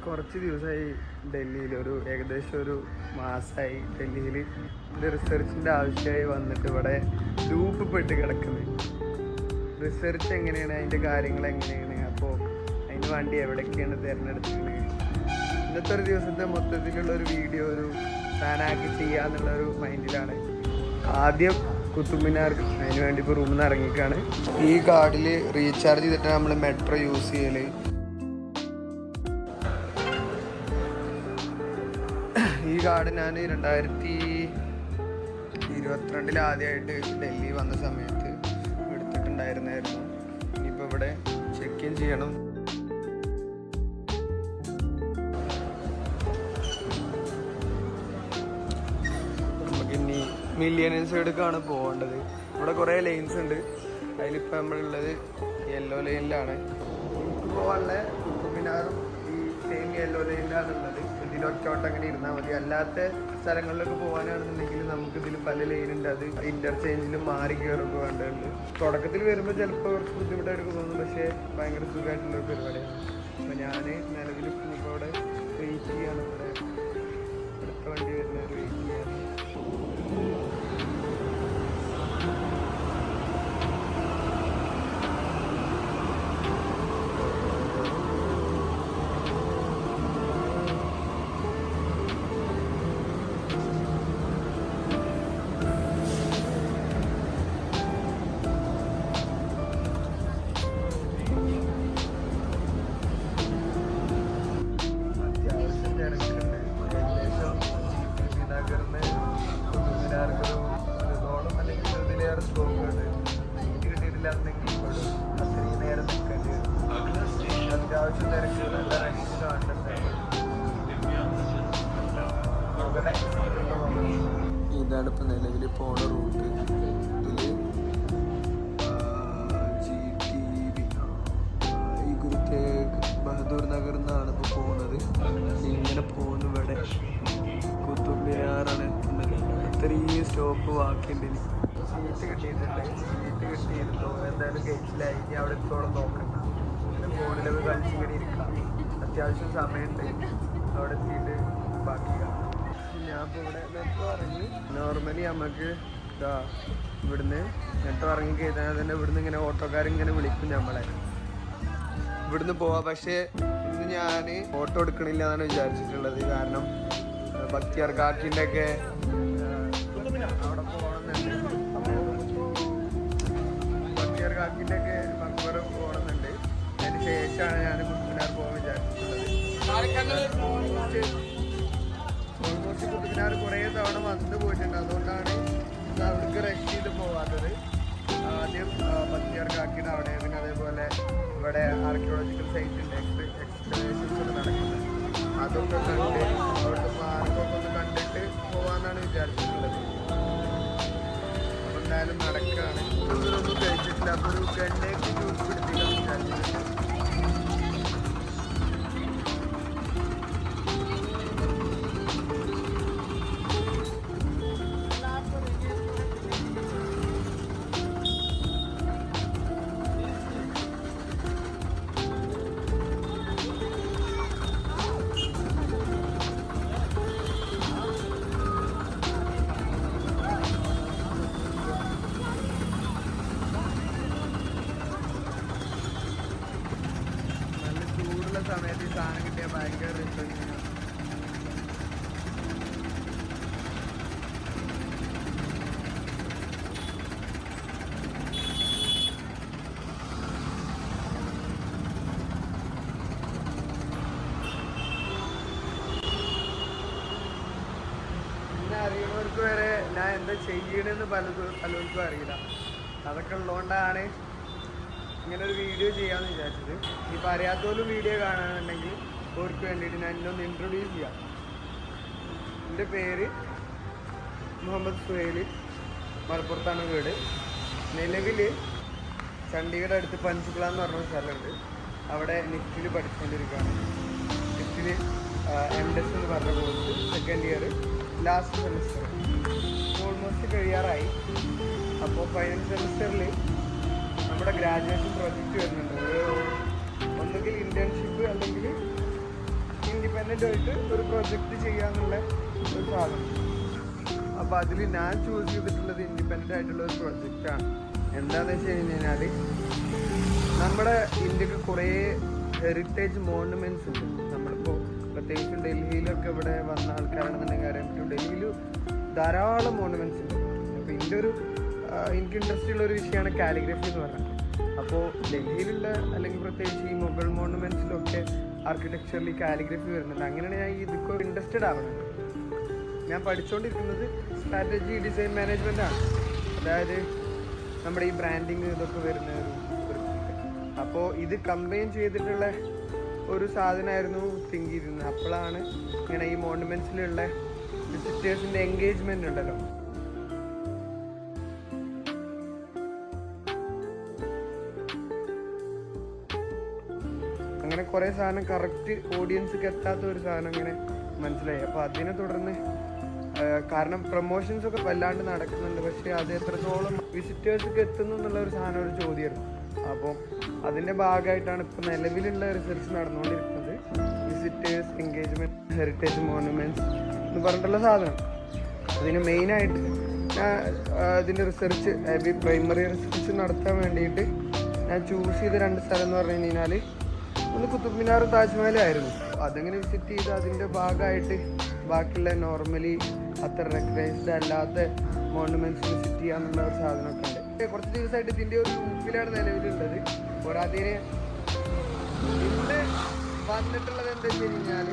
കുറച്ച് ദിവസമായി ഡൽഹിയിൽ, ഏകദേശം ഒരു മാസമായി ഡൽഹിയിൽ ഇത് റിസർച്ചിൻ്റെ ആവശ്യമായി വന്നിട്ട് ഇവിടെ ലൂപ്പ് പെട്ട് കിടക്കുന്നത്. റിസർച്ച് എങ്ങനെയാണ്, അതിൻ്റെ കാര്യങ്ങൾ എങ്ങനെയാണ്, അപ്പോൾ അതിന് വേണ്ടി എവിടേക്കാണ് തിരഞ്ഞെടുക്കുന്നത്, ഇന്നത്തെ ഒരു ദിവസത്തെ മൊത്തത്തിലുള്ള ഒരു വീഡിയോ ഒരു പ്ലാനാക്കി ചെയ്യുക എന്നുള്ളൊരു മൈൻഡിലാണ്. ആദ്യം കുത്തുബ് മിനാർ, അതിന് വേണ്ടി ഇപ്പോൾ റൂമിൽ നിന്ന് ഇറങ്ങിക്കാണ്. ഈ കാർഡിൽ റീചാർജ് ചെയ്തിട്ടാണ് നമ്മൾ മെട്രോ യൂസ് ചെയ്യൽ. ഈ കാർഡ് ഞാൻ 2022 ആദ്യമായിട്ട് ഡൽഹി വന്ന സമയത്ത് എടുത്തിട്ടുണ്ടായിരുന്നു. ഇനിയിപ്പോൾ ഇവിടെ ചെക്ക് ഇൻ ചെയ്യണം. നമുക്കിനി മില്ലിയനേഴ്സ് എടുക്കാണ് പോകേണ്ടത്. ഇവിടെ കുറേ ലൈൻസ് ഉണ്ട്. അതിലിപ്പോൾ നമ്മളുള്ളത് യെല്ലോ ലൈനിലാണ്. പോകാനുള്ള കുത്തുബ് മിനാറും ഈ സെയിം യെല്ലോ ലൈനിലാണുള്ളത്. ഇതിലൊറ്റോട്ട് അങ്ങനെ ഇരുന്നാൽ മതി. അല്ലാത്ത സ്ഥലങ്ങളിലൊക്കെ പോകാനാണെന്നുണ്ടെങ്കിൽ നമുക്ക് ഇതിൽ പല ലൈനുണ്ട്. അത് ഇന്റർചേഞ്ചിലും മാറി കയറുമ്പോൾ വേണ്ടതുണ്ട്. തുടക്കത്തിൽ വരുമ്പോൾ ചിലപ്പോൾ കുറച്ച് ബുദ്ധിമുട്ടായിട്ട് തോന്നും, പക്ഷേ ഭയങ്കര സുഖമായിട്ടുള്ളൊരു പരിപാടിയാണ്. അപ്പോൾ ഞാൻ നിലവിൽ ഇപ്പോൾ ഇവിടെ വെയിറ്റ് ചെയ്യാണ്. ഇവിടെ അടുത്ത വണ്ടി വരുന്നവർ വെയിറ്റ് ചെയ്യാണ്. അത്യാവശ്യം തിരക്ക്, നല്ല റഷ് കാണുന്നുണ്ട്. ഇതാണ് ഇപ്പം നിലവിൽ പോണ റൂട്ട്. ഇതിൽ ഈ ഗുരു തേഗ് ബഹദൂർ നഗർ എന്നാണ് ഇപ്പോൾ പോകുന്നത്. ഇങ്ങനെ പോകുന്നു. ഇവിടെ കുത്തുബ് മിനാറാണ് എത്തുന്നത്. ഇത്രയും സ്റ്റോപ്പ് ബാക്കിയുണ്ട്. സീറ്റ് കിട്ടിയിട്ടുണ്ട്. സീറ്റ് കിട്ടിയിരുന്നു. എന്തായാലും കഴിച്ചിലായി. ഇനി അവിടെ എത്തോളം നോക്കണ്ട. ഫോണിലൊക്കെ കളിച്ചിങ്ങനെ ഇരിക്കാം. അത്യാവശ്യം സമയമുണ്ട്. അവിടെ എത്തിയിട്ട് ബാക്കി കാണാം. ഞാൻ ഇപ്പോൾ ഇവിടെ മെട്രോ ഇറങ്ങി. നോർമലി നമുക്ക് ഇവിടുന്ന് മെട്രോ ഇറങ്ങി കഴിഞ്ഞാൽ തന്നെ ഇവിടുന്ന് ഇങ്ങനെ ഓട്ടോക്കാരിങ്ങനെ വിളിക്കും നമ്മളെ ഇവിടുന്ന് പോവാം. പക്ഷേ ഇന്ന് ഞാൻ ഓട്ടോ എടുക്കണില്ല എന്നാണ് വിചാരിച്ചിട്ടുള്ളത്. കാരണം ബക്തിയാർ കാക്കിൻ്റെ ഒക്കെ അവിടെ പോകണമെന്നുണ്ട്. അപ്പോൾ ബക്തിയാർ കാക്കിൻ്റെ ഒക്കെ മക്ബറ പോകണമെന്നുണ്ട്. അതിന് ശേഷമാണ് ഞാൻ കുത്തുബ് മിനാർ പോകാൻ വിചാരിച്ചിട്ടുള്ളത്. ഓൾമോസ്റ്റ് കുത്തുബ് മിനാർ കുറേ തവണ വന്ന് പോയിട്ടുണ്ട്. അതുകൊണ്ടാണ് അവിടേക്ക് റഷ് ചെയ്ത് പോകാത്തത്. ആദ്യം ബക്തിയാർ കാക്കിയുടെ അവിടെ, പിന്നെ അതേപോലെ ഇവിടെ ആർക്കിയോളജിക്കൽ സൈറ്റ് ഉണ്ട്, എക്സ്കവേഷൻസ് ഒക്കെ നടക്കുന്നത്. അതൊക്കെ കണ്ട് അവിടുത്തെ പാർക്കൊക്കെ ഒന്ന് കണ്ടിട്ട് പോകാമെന്നാണ് വിചാരിച്ചിട്ടുള്ളത്. അപ്പോൾ എന്തായാലും നടക്കുകയാണ്. ഒന്നും കഴിച്ചിട്ടില്ല. അപ്പോൾ ഒരു ഗണ്ണേക്ക് ജ്യൂസ് പിടിപ്പിക്കാൻ വിചാരിച്ചിട്ടുണ്ട്. സമയത്ത് ഈ സാധനം കിട്ടിയാൽ ഭയങ്കര റിഫ്രഷിംഗ്. പിന്നെ അറിയുന്നവർക്ക് വരെ ഞാൻ എന്താ ചെയ്യണമെന്ന് പലർക്കും അറിയില്ല. അതൊക്കെ ഉള്ളതുകൊണ്ടാണ് ഇങ്ങനെ ഒരു വീഡിയോ ചെയ്യാമെന്ന് വിചാരിച്ചത്. ഇപ്പോൾ അറിയാത്തവരും വീഡിയോ കാണാനുണ്ടെങ്കിൽ അവർക്ക് വേണ്ടിയിട്ട് ഞാൻ ഇന്നൊന്ന് ഇൻട്രൊഡ്യൂസ് ചെയ്യാം. എൻ്റെ പേര് മുഹമ്മദ് സുഹൈൽ. മലപ്പുറത്താണ് വീട്. നിലവിൽ ചണ്ഡീഗഡ് അടുത്ത് പഞ്ച്കുള എന്ന് പറഞ്ഞ സ്ഥലമുണ്ട്. അവിടെ നിഫ്റ്റിൽ പഠിച്ചുകൊണ്ടിരിക്കുകയാണ്. നിഫ്റ്റിൽ MDes എന്ന് പറഞ്ഞ course second year last semester almost കഴിയാറായി. അപ്പോൾ ഫൈനൽ സെമിസ്റ്ററിൽ നമ്മുടെ ഗ്രാജുവേഷൻ പ്രോജക്റ്റ് വരുന്നുണ്ട്. ഒന്നുകിൽ ഇൻറ്റേൺഷിപ്പ് അല്ലെങ്കിൽ ഇൻഡിപെൻഡൻ്റായിട്ട് ഒരു പ്രൊജക്റ്റ് ചെയ്യാന്നുള്ള ഒരു സാധനം. അപ്പോൾ അതിൽ ഞാൻ ചൂസ് ചെയ്തിട്ടുള്ളത് ഇൻഡിപെൻഡൻ്റ് ആയിട്ടുള്ള ഒരു പ്രൊജക്റ്റാണ്. എന്താണെന്ന് വെച്ച് കഴിഞ്ഞാൽ നമ്മുടെ ഇന്ത്യക്ക് കുറേ ഹെറിറ്റേജ് മോണുമെൻറ്റ്സ് ഉണ്ട്. നമ്മളിപ്പോൾ പ്രത്യേകിച്ചും ഡൽഹിയിലൊക്കെ ഇവിടെ വന്ന ആൾക്കാരാണെന്നുണ്ടെങ്കിൽ അറിയാൻ പറ്റും, ഡൽഹിയിൽ ധാരാളം മോണുമെൻറ്റ്സ് ഉണ്ട്. അപ്പോൾ എനിക്ക് ഇൻട്രസ്റ്റ് ഉള്ള ഒരു വിഷയമാണ് കാലിഗ്രഫി എന്ന് പറഞ്ഞാൽ. അപ്പോൾ ഡൽഹിയിലുള്ള അല്ലെങ്കിൽ പ്രത്യേകിച്ച് ഈ മുഗൾ മോണുമെൻറ്റ്സിലൊക്കെ ആർക്കിടെക്ചറിൽ കാലിഗ്രഫി വരുന്നുണ്ട്. അങ്ങനെയാണ് ഞാൻ ഇതൊക്കെ ഇൻട്രസ്റ്റഡ് ആവുന്നത്. ഞാൻ പഠിച്ചുകൊണ്ടിരിക്കുന്നത് സ്ട്രാറ്റജി ഡിസൈൻ മാനേജ്മെൻ്റ് ആണ്. അതായത് നമ്മുടെ ഈ ബ്രാൻഡിങ് ഇതൊക്കെ വരുന്ന ഒരു അപ്പോൾ ഇത് കമ്പൈൻ ചെയ്തിട്ടുള്ള ഒരു സാധനമായിരുന്നു തിങ്ക് ചെയ്തിരുന്നത്. അപ്പോഴാണ് ഇങ്ങനെ ഈ മോണുമെൻറ്റ്സിലുള്ള വിസിറ്റേഴ്സിൻ്റെ എൻഗേജ്മെൻ്റ് ഉണ്ടല്ലോ, അങ്ങനെ കുറേ സാധനം കറക്റ്റ് ഓഡിയൻസിക്ക് എത്താത്ത ഒരു സാധനം അങ്ങനെ മനസ്സിലായി. അപ്പോൾ അതിനെ തുടർന്ന് കാരണം പ്രൊമോഷൻസ് ഒക്കെ വല്ലാണ്ട് നടക്കുന്നുണ്ട്, പക്ഷേ അത് എത്രത്തോളം വിസിറ്റേഴ്സിക്ക് എത്തുന്നു എന്നുള്ള ഒരു സാധനം ഒരു ചോദ്യമായിരുന്നു. അപ്പോൾ അതിൻ്റെ ഭാഗമായിട്ടാണ് ഇപ്പോൾ നിലവിലുള്ള റിസർച്ച് നടന്നുകൊണ്ടിരിക്കുന്നത്. വിസിറ്റേഴ്സ് എൻഗേജ്മെൻറ്റ് ഹെറിറ്റേജ് മോണുമെൻറ്റ്സ് എന്ന് പറഞ്ഞിട്ടുള്ള സാധനം. അതിന് മെയിനായിട്ട് ഇതിൻ്റെ റിസർച്ച് പ്രൈമറി റിസർച്ച് നടത്താൻ വേണ്ടിയിട്ട് ഞാൻ ചൂസ് ചെയ്ത 2 സ്ഥലം എന്ന് പറഞ്ഞു കഴിഞ്ഞാൽ ഒന്ന് കുത്തുബ് മിനാറും താജ്മഹലും ആയിരുന്നു. അതെങ്ങനെ വിസിറ്റ് ചെയ്ത് അതിൻ്റെ ഭാഗമായിട്ട് ബാക്കിയുള്ള നോർമലി അത്ര റെക്കഗ്നൈസ്ഡ് അല്ലാത്ത മോണുമെൻറ്റ്സ് വിസിറ്റ് ചെയ്യാന്നുള്ള ഒരു സാധനമൊക്കെ ഉണ്ട്. കുറച്ച് ദിവസമായിട്ട് ഇതിൻ്റെ ഒരു ലൂപ്പിലാണ് നിലവിലുള്ളത്. പോരാതിന് ഇന്ന് വന്നിട്ടുള്ളത് എന്താ വെച്ച് കഴിഞ്ഞാൽ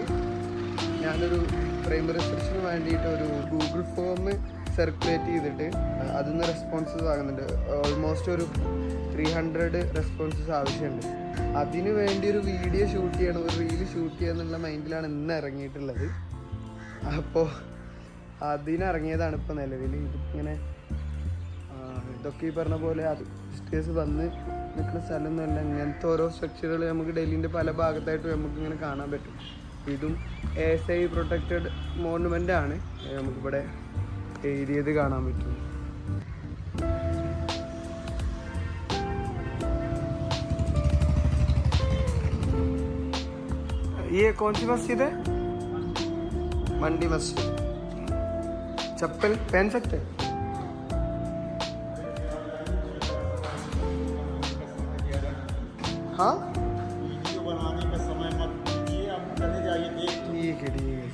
ഞാനൊരു പ്രൈമറി റിസർച്ചിന് വേണ്ടിയിട്ട് ഒരു ഗൂഗിൾ ഫോം സർക്കുലേറ്റ് ചെയ്തിട്ട് അതിൽ നിന്ന് റെസ്പോൺസസ് ആകുന്നുണ്ട്. ഓൾമോസ്റ്റ് ഒരു 300 റെസ്പോൺസസ് ആവശ്യമുണ്ട്. അതിന് വേണ്ടി ഒരു വീഡിയോ ഷൂട്ട് ചെയ്യണം, ഒരു റീല് ഷൂട്ട് ചെയ്യുക എന്നുള്ള മൈൻഡിലാണ് ഇന്ന് ഇറങ്ങിയിട്ടുള്ളത്. അപ്പോൾ അതിനിറങ്ങിയതാണ് ഇപ്പോൾ നിലവിൽ. ഇതിങ്ങനെ ഇതൊക്കെ ഈ പറഞ്ഞ പോലെ അത് വിസിറ്റേഴ്സ് വന്ന് നിൽക്കുന്ന സ്ഥലമൊന്നുമല്ല. ഇങ്ങനത്തെ ഓരോ സ്ട്രക്ചറുകൾ നമുക്ക് ഡൽഹിൻ്റെ പല ഭാഗത്തായിട്ട് നമുക്കിങ്ങനെ കാണാൻ പറ്റും. ഇതും ASI പ്രൊട്ടക്റ്റഡ് മോണുമെൻ്റ് ആണ്, നമുക്കിവിടെ എഴുതിയത് കാണാൻ പറ്റും. ये कौन सी मस्जिद है? मंडी मस्जिद. चप्पल पहन सकते हैं? हाँ, वीडियो बनाने का समय मत दीजिए, आप चले जाइए देख. ठीक है ठीक है.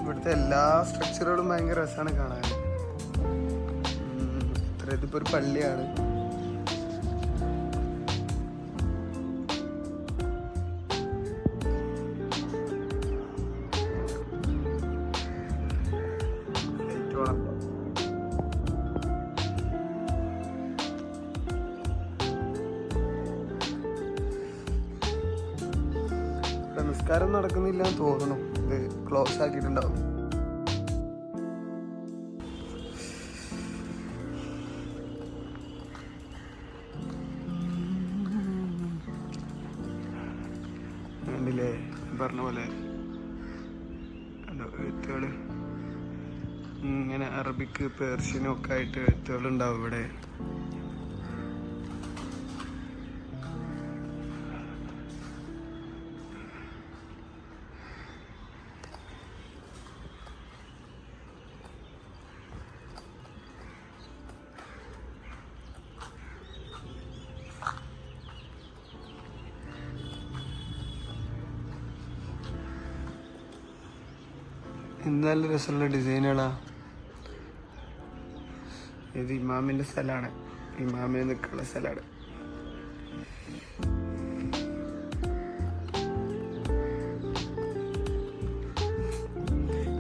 ഇവിടുത്തെ എല്ലാ സ്ട്രക്ചറുകളും ഭയങ്കര രസമാണ് കാണാൻ. ഇതിപ്പോൾ ഒരു പള്ളിയാണ്. നിസ്കാരം നടക്കുന്നില്ല എന്ന് തോന്നുന്നു. ഇത് ക്ലോസ് ആക്കിയിട്ടുണ്ടാവും. കണ്ടില്ലേ, പറഞ്ഞ പോലെ എഴുത്തുകൾ ഇങ്ങനെ അറബിക്ക് പേർഷ്യനും ഒക്കെ ആയിട്ട് എഴുത്തുകളുണ്ടാവും ഇവിടെ. നല്ല രസമുള്ള ഡിസൈനുകളാ. ഇത് ഇമാമിൻ്റെ സ്ഥലമാണ്, ഇമാമിന് നിൽക്കുന്ന സ്ഥലമാണ്.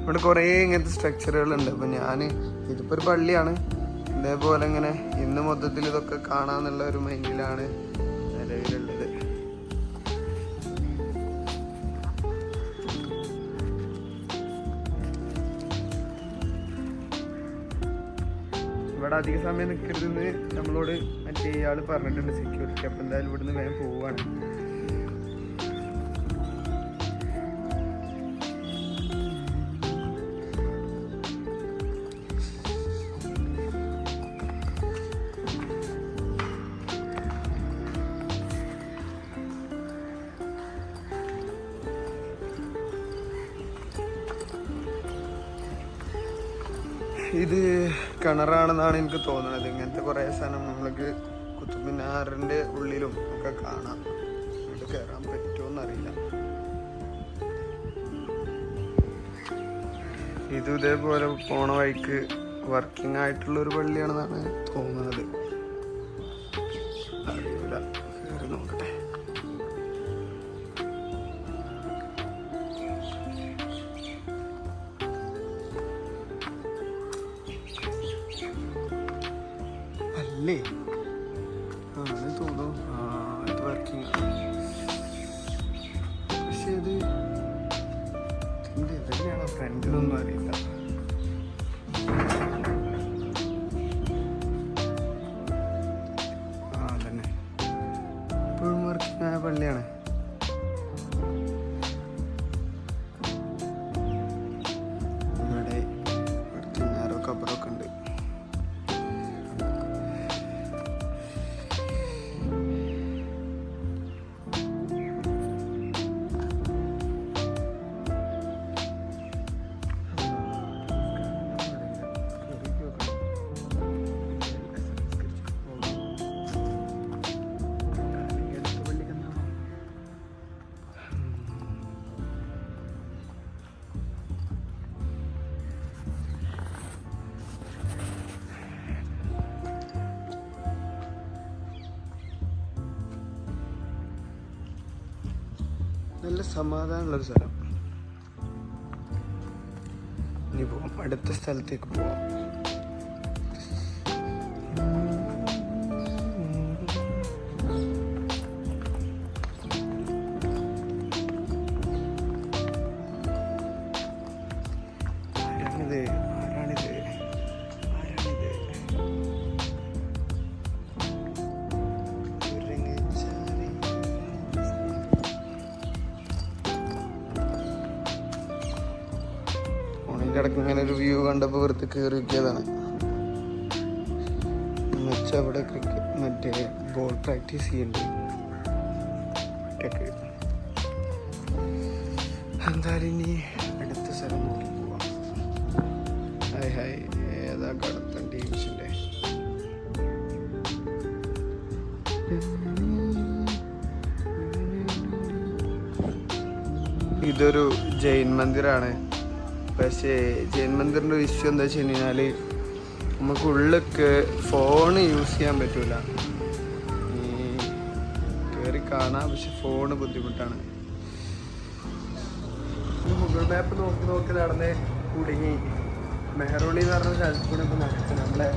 ഇവിടെ കുറേ ഇങ്ങനത്തെ സ്ട്രക്ചറുകളുണ്ട്. അപ്പോൾ ഇതിപ്പോൾ ഒരു പള്ളിയാണ്. ഇതേപോലെ ഇങ്ങനെ ഇന്ന് മൊത്തത്തിൽ ഇതൊക്കെ കാണാന്നുള്ള ഒരു മൈൻഡിലാണ് നിലവിലുള്ളത്. ഇവിടെ അധിക സമയം നിൽക്കരുതെന്ന് നമ്മളോട് മറ്റേ ഇയാൾ പറഞ്ഞിട്ടുണ്ട്, സെക്യൂരിറ്റി. അപ്പം എന്തായാലും ഇവിടുന്ന് വേഗം പോവാണ്. ഇത് കിണറാണെന്നാണ് എനിക്ക് തോന്നുന്നത്. ഇങ്ങനത്തെ കുറേ സാധനം നമ്മൾക്ക് കുത്തുബ് മിനാറിൻ്റെ ഉള്ളിലും ഒക്കെ കാണാം. ഇവിടെ കയറാൻ പറ്റുമോന്നറിയില്ല. ഇത് ഇതേപോലെ പോണ വഴിക്ക് വർക്കിംഗ് ആയിട്ടുള്ളൊരു പള്ളിയാണെന്നാണ് തോന്നുന്നത്. അറിയില്ല, കയറി നോക്കട്ടെ. അല്ലേ ആണ് തോന്നുന്നു. ഇത് വർക്കിംഗ് ആണ്. പക്ഷെ ഇത് ഇതിൻ്റെ എവിടെയാണോ ഫ്രണ്ടിലൊന്നും അറിയില്ല. അതന്നെ ഇപ്പോഴും വർക്കിംഗ് ആയ പള്ളിയാണ്. ഇവിടെ വർക്കിംഗ് ആരോ കബറൊക്കെ ഉണ്ട്. നല്ല സമാധാനമുള്ളൊരു സ്ഥലം. ഇനി പോവാം, അടുത്ത സ്ഥലത്തേക്ക് പോവാം. ആരാണിത്? ആരാണിത്? ആരാണിത്? ഇടയ്ക്ക് ഇങ്ങനെ ഒരു വ്യൂ കണ്ടപ്പോൾ വെറുതെ കയറി നോക്കിയതാണ്. എന്നുവെച്ചാൽ അവിടെ മറ്റേ ബോൾ പ്രാക്ടീസ് ചെയ്യുന്നുണ്ട്. എന്തായാലും ഇനി അടുത്ത സ്ഥലം നോക്കി പോവാം. ഹായ് ഹായ്, ഏതാ കടത്തൻ ടീംസിൻ്റെ? ഇതൊരു ജൈൻ മന്ദിറാണ്. പക്ഷേ ജൈൻ മന്ദിറിൻ്റെ വിഷയം എന്താ വെച്ച് കഴിഞ്ഞാൽ നമുക്ക് ഉള്ളിലേക്ക് ഫോൺ യൂസ് ചെയ്യാൻ പറ്റൂല. കയറി കാണാം, പക്ഷെ ഫോണ് ബുദ്ധിമുട്ടാണ്. ഗൂഗിൾ മാപ്പ് നോക്കി നോക്കി നടന്ന് കുടുങ്ങി. മെഹറോളി എന്ന് പറഞ്ഞ സ്ഥലത്ത് കൂടെ ഇപ്പോൾ നടക്കുന്നത്. നമ്മളെ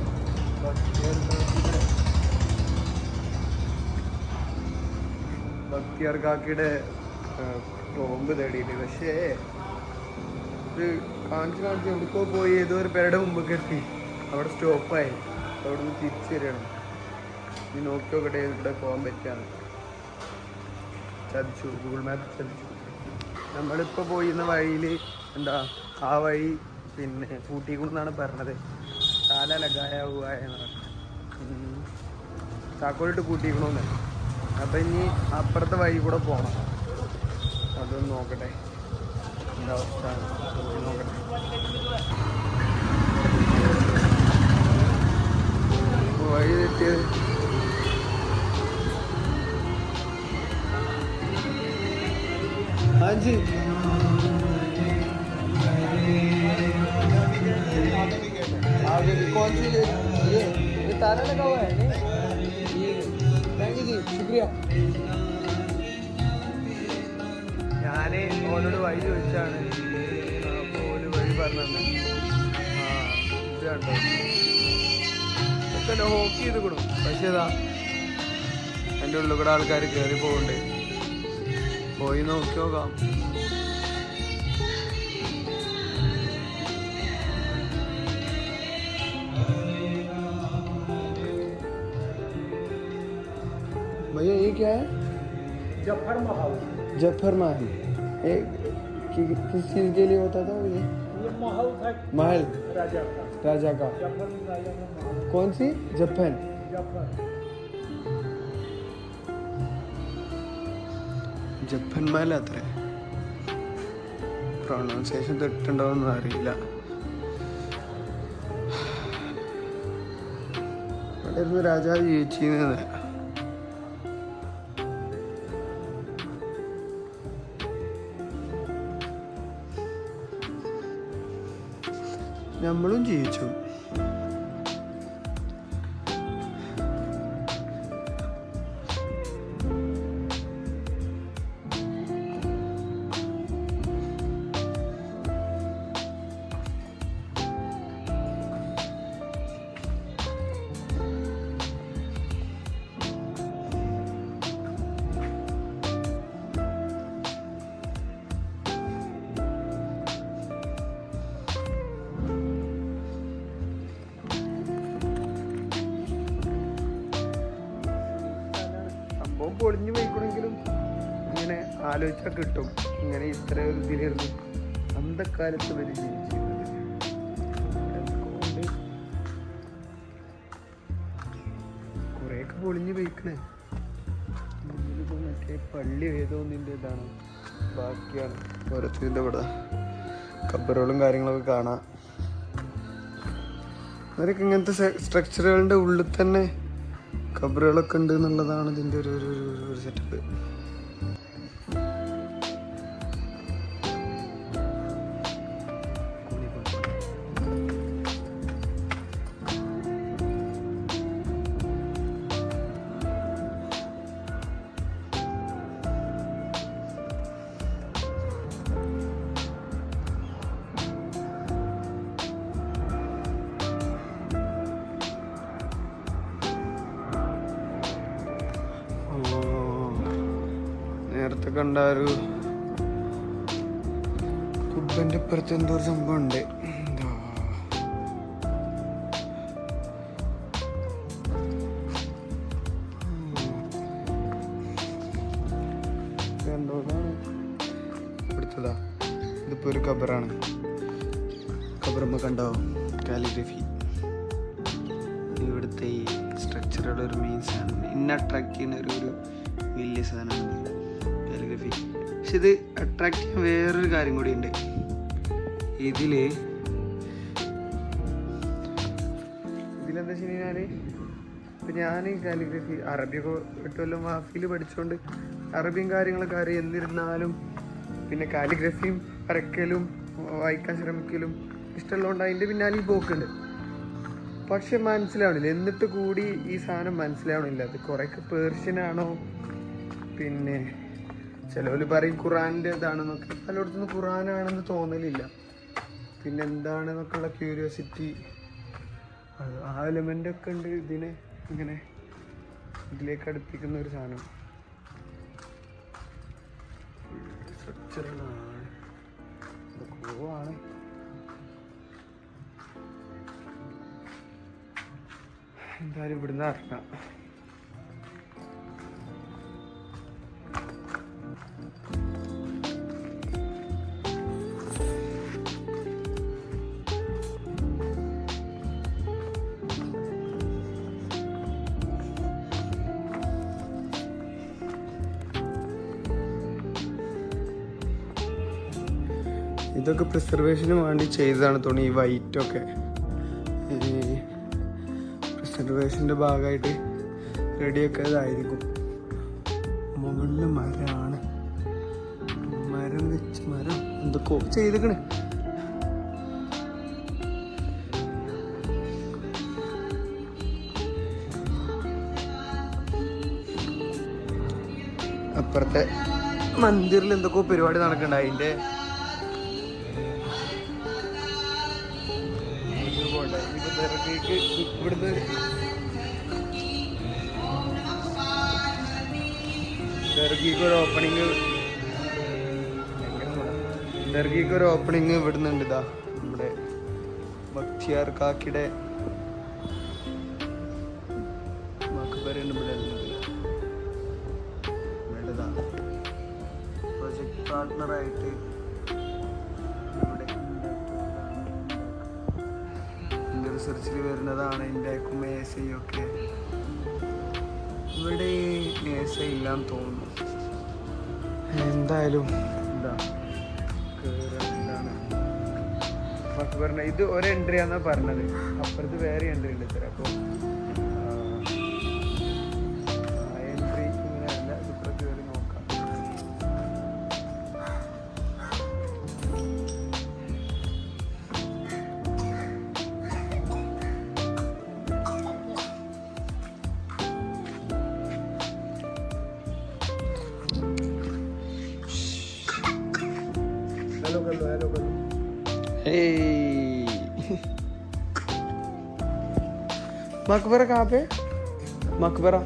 ബക്തിയാർ കാക്കയുടെ ടോമ്പ് തേടിയിട്ട്. പക്ഷേ ഇത് കാണിച്ച് എവിടേക്കോ പോയി ഏതോ ഒരു പേരുടെ മുമ്പൊക്കെ എത്തി. അവിടെ സ്റ്റോപ്പായി. അവിടെ നിന്ന് തിരിച്ചു വരികയാണ്. ഇനി നോക്കി നോക്കട്ടെ ഇവിടെ പോകാൻ പറ്റുകയാണ്. ചതിച്ചു, ഗൂഗിൾ മാപ്പ് ചതിച്ചു. നമ്മളിപ്പോൾ പോയിരുന്ന വഴിയിൽ എന്താ ആ വഴി പിന്നെ പൂട്ടിക്കുന്നാണ് പറഞ്ഞത്. താല ലഗായാവുക എന്ന് പറഞ്ഞത്. താക്കോലിട്ട് കൂട്ടിക്കണമെന്ന്. അപ്പം ഇനി അപ്പുറത്തെ വഴി കൂടെ പോകണം. അതൊന്ന് നോക്കട്ടെ എന്താ അവസ്ഥ നോക്കട്ടെ. വഴി തെറ്റിയത് हाँ जी आगे कौन सी ये ताला लगा हुआ है नहीं? थैंक यू जी, शुक्रिया. ഞാൻ ഓനോട് വഴി ചോദിച്ചാണ്. അപ്പോൾ ഒരു വഴി പറഞ്ഞു. ഇത് കണ്ടോ ഒക്കെ ലോക്ക് ചെയ്ത് കൊടുക്കും. പക്ഷേ ഇതാ എൻ്റെ ഉള്ളിൽ കൂടെ ആൾക്കാർ കയറി പോകുന്നുണ്ട്. പോയി നോക്കി നോക്കാം. भैया ये क्या है? जफर महल. जफर महल किस चीज के लिए होता था ये महल था. महल राजा का. राजा का. जफर राजा का महल. कौन सी? जफन. जफर. ജപ്പൻ മല അത്ര പ്രൊണൗൺസിയേഷൻ തെറ്റുണ്ടോയെന്ന് അറിയില്ല. ആയിരുന്നു രാജാവ് ജീവിച്ചിരുന്നത്. നമ്മളും ജീവിച്ചു. സംഭവം പൊളിഞ്ഞു പോയിക്കണമെങ്കിലും ഇങ്ങനെ ആലോചിച്ചാൽ കിട്ടും. ഇങ്ങനെ ഇത്ര ഒരു ഇതിലായിരുന്നു അന്തക്കാലത്ത് വരെ ജീവിച്ചിരുന്നത്. അതുകൊണ്ട് കുറേയൊക്കെ പൊളിഞ്ഞു പോയിക്കണേ. ഇതിലിപ്പോൾ മറ്റേ പള്ളി ഏതോന്നിൻ്റെ ഇതാണ്, ബാക്കിയാണ് ഓരോരുത്തരിൻ്റെ ഇവിടെ കബറുകളും കാര്യങ്ങളൊക്കെ കാണാം. അവരൊക്കെ ഇങ്ങനത്തെ സ്ട്രക്ചറുകളുടെ ഉള്ളിൽ തന്നെ കബറുകളൊക്കെ ഉണ്ട് എന്നുള്ളതാണ് ഇതിൻ്റെ ഒരു സെറ്റപ്പ്. നേരത്തെ കണ്ട ഒരു കുബന്റെ ഇപ്പുറത്ത് എന്തോ ഒരു സംഭവം ഉണ്ട്. ഇവിടുത്തതാ, ഇതിപ്പോ ഒരു ഖബറാണ്. ഖബറുമ്പോ കണ്ടോ കാലിഗ്രഫി. ഇവിടുത്തെ ഈ സ്ട്രക്ചറുടെ ഒരു മെയിൻ സാധനം, ഇന്നെ അട്രാക്ട് ചെയ്യുന്ന ഒരു വലിയ സാധനമാണ് കാലിഗ്രഫി. പക്ഷെ ഇത് അട്രാക്ട് ചെയ്യാൻ വേറൊരു കാര്യം കൂടി ഉണ്ട്. ഇതിലെന്താ വെച്ച് കഴിഞ്ഞാൽ ഇപ്പം ഞാൻ കാലിഗ്രഫി അറബിയൊക്കെ കിട്ടുമല്ലോ, മാഫിയിൽ പഠിച്ചുകൊണ്ട് അറബിയും കാര്യങ്ങളൊക്കെ അറിയാം. എന്നിരുന്നാലും പിന്നെ കാലിഗ്രഫിയും വരയ്ക്കലും വായിക്കാൻ ശ്രമിക്കലും ഇഷ്ടമുള്ളതുകൊണ്ട് അതിൻ്റെ പിന്നാലെ പോക്കുണ്ട്. പക്ഷെ മനസ്സിലാവണില്ല, എന്നിട്ട് കൂടി ഈ സാധനം മനസ്സിലാവണില്ല. അത് കുറേയൊക്കെ പേർഷ്യനാണോ, പിന്നെ ചിലവർ പറയും ഖുറാൻ്റെ ഇതാണെന്നൊക്കെ. പലയിടത്തുനിന്ന് ഖുറാനാണെന്ന് തോന്നലില്ല. പിന്നെ എന്താണെന്നൊക്കെയുള്ള ക്യൂരിയോസിറ്റി, ആ എലമെൻ്റൊക്കെ ഉണ്ട് ഇതിനെ ഇങ്ങനെ ഇതിലേക്ക് അടുപ്പിക്കുന്ന ഒരു സാധനം. സ്ട്രക്ചറുകളാണ്, ആണ്. എന്തായാലും ഇവിടുന്ന് ഇറങ്ങാം. ഇതൊക്കെ പ്രിസർവേഷന് വേണ്ടി ചെയ്തതാണ് തോന്നി. ഈ വൈറ്റൊക്കെ പ്രിസർവേഷൻ്റെ ഭാഗമായിട്ട് റെഡിയൊക്കെ ഇതായിരിക്കും. മുകളിൽ മരമാണ്, മരം വെച്ച് മരം എന്തൊക്കെ ചെയ്തേക്കണേ. അപ്പുറത്തെ മന്ദിറിൽ എന്തൊക്കെയോ പരിപാടി നടക്കണ്ട. അതിൻ്റെ ഇവിടുന്ന് ദർഗിക്ക് ഒരു ഓപ്പണിങ് ഇവിടുന്നുണ്ട്. ഇതാ നമ്മുടെ ബക്തിയാർ കാക്കിയുടെ മക്ബറയാണ് ഇവിടെ ഉള്ളത്. പ്രൊജക്ട് പാർട്ട്ണറായിട്ട് റിസർച്ചിൽ വരുന്നതാണ് ഇന്ത്യക്കും ഒക്കെ. ഇവിടെ ഇല്ലാന്ന് തോന്നുന്നു. എന്തായാലും എന്താ ഇത് ഒരു എൻട്രി ആണെന്നാ പറഞ്ഞത്. അപ്പുറത്ത് വേറെ എൻട്രി ഉണ്ട് ഇത്ര. അപ്പോൾ मकबरा कहाँ पे? मकबरा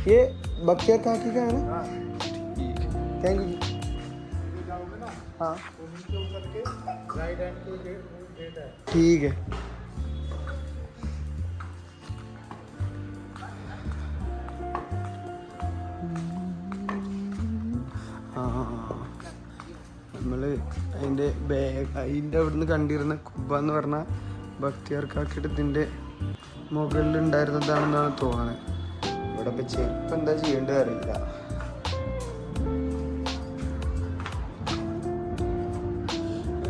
ये बख्तियार काकी का है ना? Thank you. हाँ राइट हैंड को गेट है। ठीक है। നമ്മള് അതിൻ്റെ അവിടുന്ന് കണ്ടിരുന്ന കുബ്ബ എന്ന് പറഞ്ഞാൽ ബക്തിയാർ കാക്കിയുടെ ഇതിൻ്റെ മുകളിലുണ്ടായിരുന്നതാണെന്നാണ് തോന്നുന്നത്. ഇവിടെ ഇപ്പം ചെരുപ്പ് എന്താ ചെയ്യേണ്ടത് അറിയില്ല.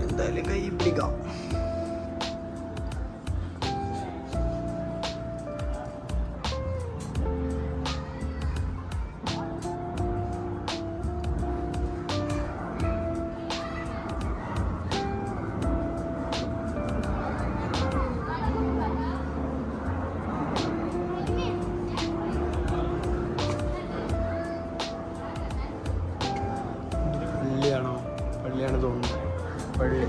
എന്തായാലും കൈ പിടിക്കാം. പള്ളിയാണ് തോന്നുന്നത്. പള്ളി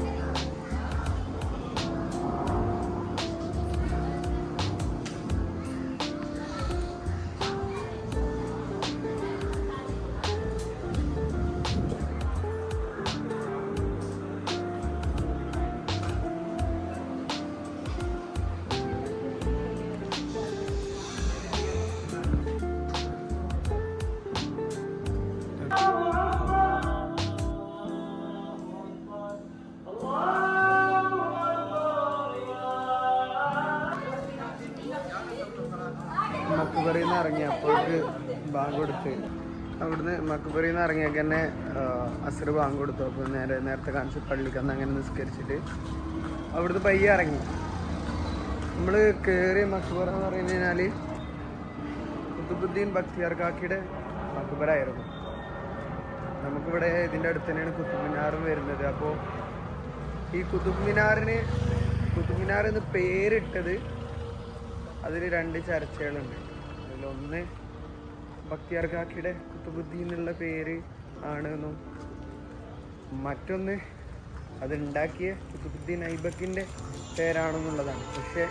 മക്ബറയിൽ നിന്ന് ഇറങ്ങി അപ്പോഴേക്ക് ബാങ്ക് കൊടുത്ത് അവിടുന്ന് മക്ബറയിൽ നിന്ന് ഇറങ്ങിയൊക്കെ തന്നെ അസർ ബാങ്ക് കൊടുത്തു. അപ്പോൾ നേരത്തെ കാണിച്ച് പള്ളിക്ക് അന്ന് അങ്ങനെ നിസ്കരിച്ചിട്ട് അവിടുന്ന് പയ്യെ ഇറങ്ങി. നമ്മൾ കയറിയ മക്ബറ എന്ന് പറഞ്ഞു കഴിഞ്ഞാൽ കുത്തുബുദ്ദീൻ ബക്തിയാർ കാക്കിയുടെ മക്ബറായിരുന്നു. നമുക്കിവിടെ ഇതിൻ്റെ അടുത്ത് തന്നെയാണ് കുത്തുബ് മിനാറും വരുന്നത്. അപ്പോൾ ഈ കുത്തുബ് മിനാർ എന്ന് പേരിട്ടത് അതിൽ 2 ചർച്ചകളുണ്ട്. അതിലൊന്ന് ബക്തിയാർ കാക്കിയുടെ കുത്തുബുദ്ദീൻ എന്നുള്ള പേര് ആണെന്നും മറ്റൊന്ന് അതുണ്ടാക്കിയ കുത്തുബുദ്ദീൻ ഐബക്കിൻ്റെ പേരാണെന്നുള്ളതാണ്. പക്ഷേ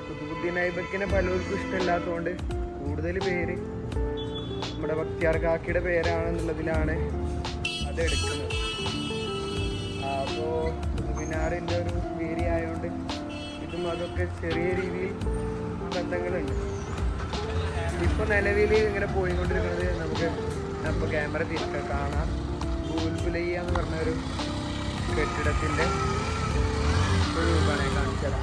കുത്തുബുദ്ദീൻ ഐബക്കിനെ പലർക്കും ഇഷ്ടമില്ലാത്തതുകൊണ്ട് കൂടുതൽ പേര് നമ്മുടെ ബക്തിയാർ കാക്കിയുടെ പേരാണെന്നുള്ളതിലാണ് അതെടുക്കുന്നത്. അപ്പോൾ കുത്തുബ് മിനാറിൻ്റെ ഒരു പേര് ആയതുകൊണ്ട് ഇതും അതൊക്കെ ചെറിയ രീതിയിൽ ബന്ധങ്ങളുണ്ട്. ഇപ്പോൾ നിലവിൽ ഇങ്ങനെ പോയിക്കൊണ്ടിരിക്കുന്നത് നമുക്ക് ഇപ്പോൾ ക്യാമറ തിരിക്കാൻ കാണാം. ഭൂൽബുലയ്യ എന്ന് പറഞ്ഞൊരു കെട്ടിടത്തിൻ്റെ ഒരു രൂപമാണ് കാണിച്ചത്.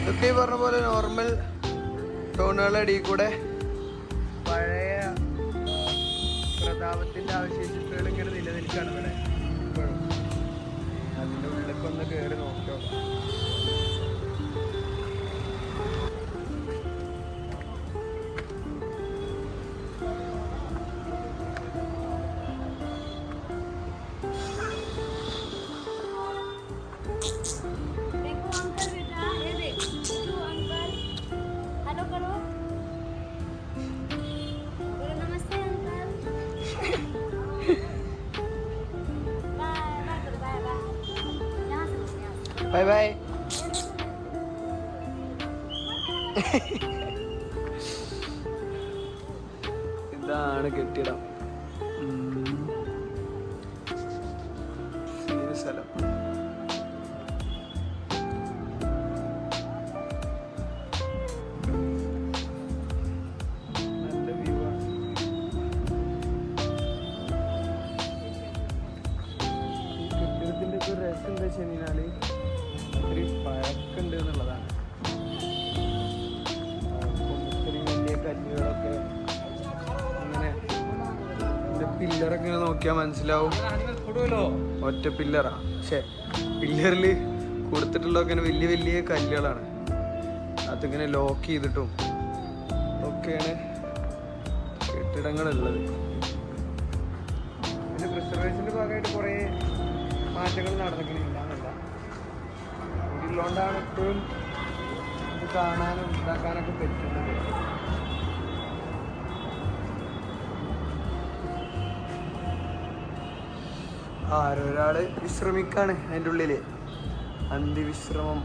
ഇതൊക്കെ ഈ പറഞ്ഞ പോലെ നോർമൽ ടൗണുകളുടെ ഇടയിൽ കൂടെ പഴയ പ്രതാപത്തിൻ്റെ അവശേഷിപ്പുകൾ ഇങ്ങനെ നിലനിൽക്കുകയാണ് ഇവിടെ ഇപ്പോഴും. അതിൻ്റെ ഉള്ളിലേക്ക് ഒന്ന് കയറി നോക്കിയോ. Bye bye. ഇതാണ് കെട്ടിടം. സ്ഥലം നല്ല വ്യൂ ആണ്. ഈ കെട്ടിടത്തിൻ്റെ ഒക്കെ രസം എന്താ വെച്ച് കഴിഞ്ഞാൽ ഒത്തിരി പഴക്കുണ്ട് എന്നുള്ളതാണ്. ഇത്രയും വലിയ കല്ലുകളൊക്കെ ഇങ്ങനെ പില്ലറൊക്കെ ഇങ്ങനെ നോക്കിയാൽ മനസ്സിലാവും ഒറ്റ പില്ലറാ. പക്ഷെ പില്ലറിൽ കൊടുത്തിട്ടുള്ളതൊക്കെ വലിയ വലിയ കല്ലുകളാണ്. അതിങ്ങനെ ലോക്ക് ചെയ്തിട്ടും ഒക്കെയാണ് കെട്ടിടങ്ങളുള്ളത്. പിന്നെ പ്രിസർവേഷൻ്റെ ഭാഗമായിട്ട് കുറേ മാറ്റങ്ങൾ നടന്നിട്ടില്ല എന്നല്ല. ഇതിലുകൊണ്ടാണ് ഇപ്പോഴും ഇത് കാണാനും ഇതാക്കാനൊക്കെ പറ്റുന്നത്. ആരൊരാള് വിശ്രമിക്കാണ് അതിൻ്റെ ഉള്ളില്, അന്തിവിശ്രമം.